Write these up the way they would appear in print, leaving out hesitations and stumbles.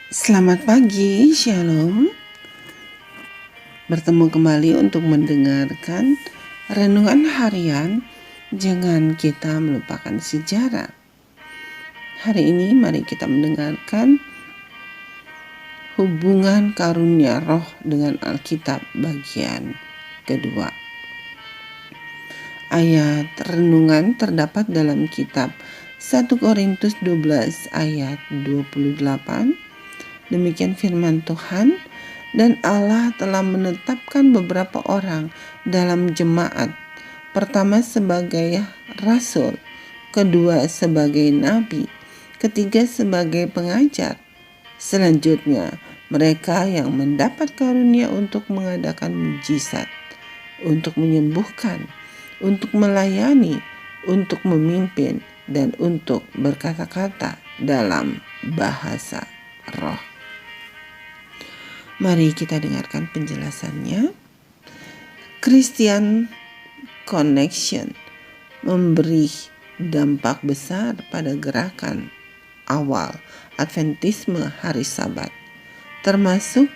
Selamat pagi, Shalom. Bertemu kembali untuk mendengarkan renungan harian. Jangan kita melupakan sejarah. Hari ini mari kita mendengarkan hubungan karunia roh dengan Alkitab bagian kedua. Ayat renungan terdapat dalam kitab 1 Korintus 12 ayat 28. Demikian firman Tuhan, dan Allah telah menetapkan beberapa orang dalam jemaat, pertama sebagai rasul, kedua sebagai nabi, ketiga sebagai pengajar. Selanjutnya, mereka yang mendapat karunia untuk mengadakan mujizat, untuk menyembuhkan, untuk melayani, untuk memimpin, dan untuk berkata-kata dalam bahasa roh. Mari kita dengarkan penjelasannya. Christian Connection memberi dampak besar pada gerakan awal Adventisme hari Sabat, termasuk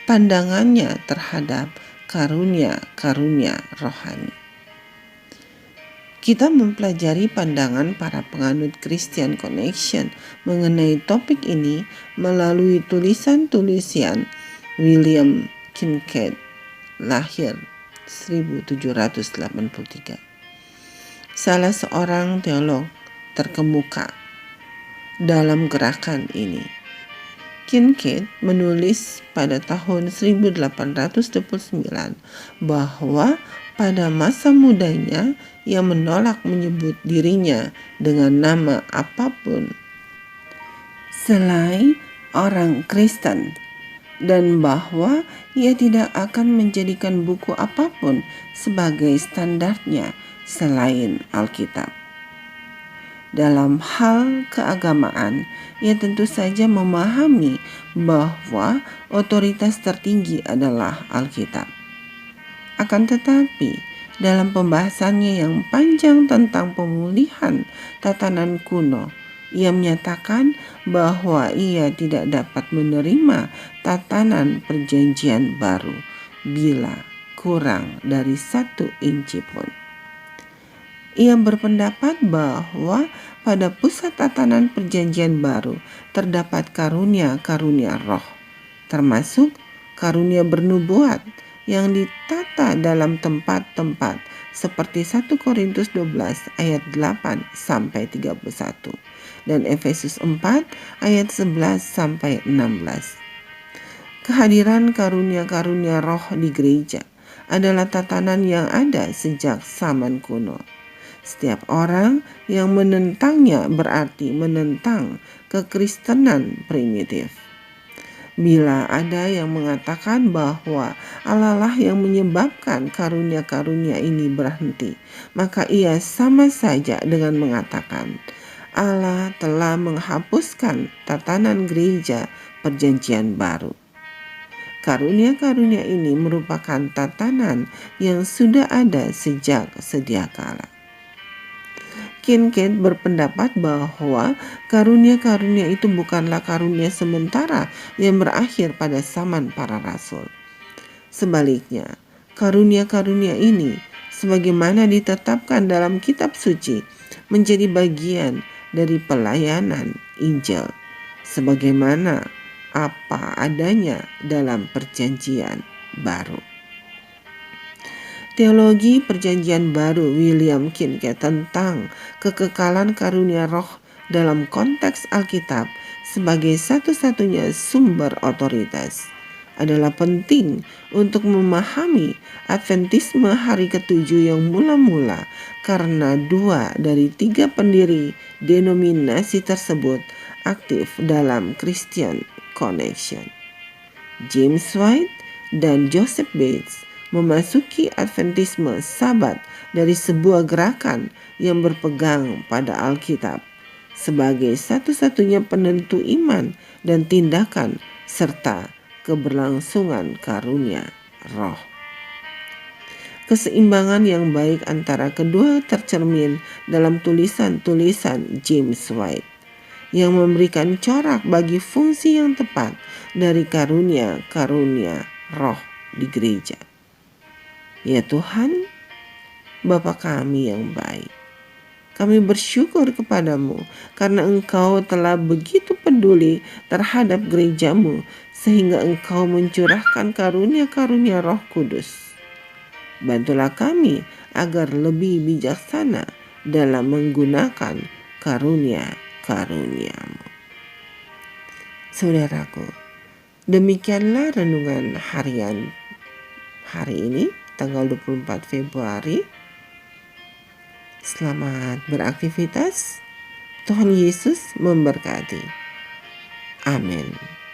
pandangannya terhadap karunia-karunia rohani. Kita mempelajari pandangan para penganut Christian Connection mengenai topik ini melalui tulisan-tulisan William Kincaid, lahir 1783, salah seorang teolog terkemuka dalam gerakan ini. Kincaid menulis pada tahun 1829 bahwa pada masa mudanya ia menolak menyebut dirinya dengan nama apapun selain orang Kristen, dan bahwa ia tidak akan menjadikan buku apapun sebagai standarnya selain Alkitab. Dalam hal keagamaan, ia tentu saja memahami bahwa otoritas tertinggi adalah Alkitab. Akan tetapi, dalam pembahasannya yang panjang tentang pemulihan tatanan kuno, ia menyatakan bahwa ia tidak dapat menerima tatanan perjanjian baru bila kurang dari 1 inci pun. Ia berpendapat bahwa pada pusat tatanan perjanjian baru terdapat karunia-karunia roh, termasuk karunia bernubuat yang ditata dalam tempat-tempat seperti 1 Korintus 12 ayat 8 sampai 31 dan Efesus 4 ayat 11 sampai 16. Kehadiran karunia-karunia roh di gereja adalah tatanan yang ada sejak zaman kuno. Setiap orang yang menentangnya berarti menentang kekristenan primitif. Bila ada yang mengatakan bahwa Allah lah yang menyebabkan karunia-karunia ini berhenti, maka ia sama saja dengan mengatakan Allah telah menghapuskan tatanan gereja perjanjian baru. Karunia-karunia ini merupakan tatanan yang sudah ada sejak sedia kala. Kincaid berpendapat bahwa karunia-karunia itu bukanlah karunia sementara yang berakhir pada zaman para rasul. Sebaliknya, karunia-karunia ini sebagaimana ditetapkan dalam kitab suci menjadi bagian dari pelayanan Injil sebagaimana apa adanya dalam perjanjian baru. Teologi Perjanjian Baru William Kincaid tentang kekekalan karunia roh dalam konteks Alkitab sebagai satu-satunya sumber otoritas adalah penting untuk memahami Adventisme hari ketujuh yang mula-mula karena 2 dari 3 pendiri denominasi tersebut aktif dalam Christian Connection. James White dan Joseph Bates memasuki Adventisme Sabat dari sebuah gerakan yang berpegang pada Alkitab sebagai satu-satunya penentu iman dan tindakan serta keberlangsungan karunia roh. Keseimbangan yang baik antara kedua tercermin dalam tulisan-tulisan James White. yang memberikan corak bagi fungsi yang tepat dari karunia-karunia roh di gereja. Ya Tuhan, Bapa kami yang baik, kami bersyukur kepadamu karena Engkau telah begitu peduli terhadap gerejamu sehingga Engkau mencurahkan karunia-karunia Roh Kudus. Bantulah kami agar lebih bijaksana dalam menggunakan karunia-karuniamu. Saudaraku, demikianlah renungan harian hari ini, tanggal 24 Februari. Selamat beraktivitas. Tuhan Yesus memberkati. Amin.